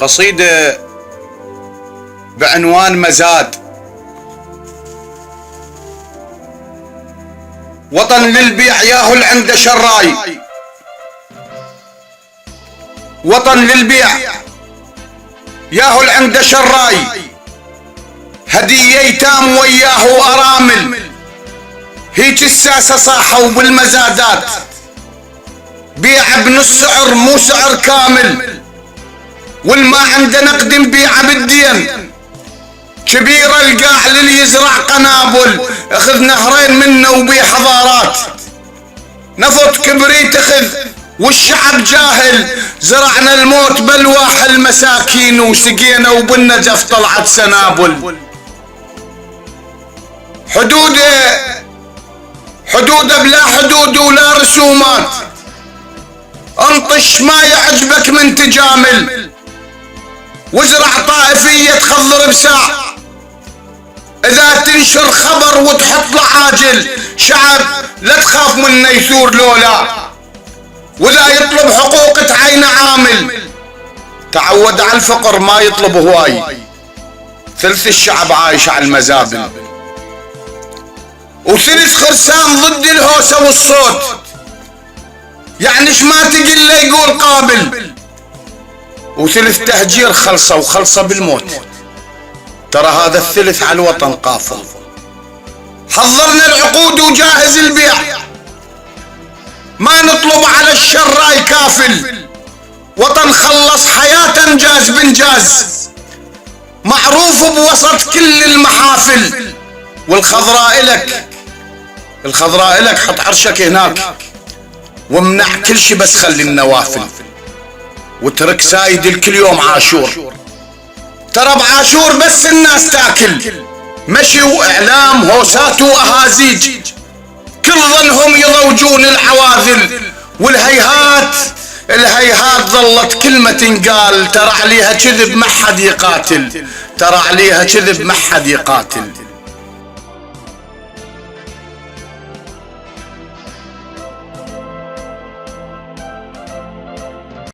قصيدة بعنوان مزاد. وطن للبيع ياهو العند شراي، وطن للبيع ياهو العند شراي، هدية يتام وياهو أرامل، هيج الساسة صاحوا بالمزادات، بيع بنص سعر مو سعر كامل، والما عنده نقد نبيعه بالدين، كبير القاع للي يزرع قنابل، اخذ نهرين منه وبيع حضارات، نفط كبريت اخذ والشعب جاهل، زرعنا الموت بلواح المساكين وسقينا وبالنجف طلعت سنابل. حدوده بلا حدود ولا رسومات، انطش ما يعجبك من تجامل، وازرع طائفية تخضر بساع، اذا تنشر خبر وتحط له عاجل، شعب لا تخاف منه يثور لولا، واذا يطلب حقوق تعين عامل، تعود على الفقر ما يطلب هواي، ثلث الشعب عايش على المزابل، وثلث خرسان ضد الهوسة والصوت، يعني ايش ما تقل له يقول قابل، وثلث تهجير خلصة وخلصة بالموت، ترى هذا الثلث على الوطن قافل. حضرنا العقود وجاهز البيع، ما نطلب على الشراي كافل، وطن خلص حياة انجاز بانجاز، معروف بوسط كل المحافل، والخضراء إلك، الخضراء إلك، حط عرشك هناك وامنع كل شي بس خلي النوافل، وترك سايد الكل يوم عاشور، ترى بعاشور بس الناس تاكل، مشي واعلام هوسات واهازيج، كل ظنهم يضوجون العواذل، والهيهات الهيهات ظلت كلمة تنقال، ترى عليها كذب ما حد يقاتل، ترى عليها كذب ما حد يقاتل.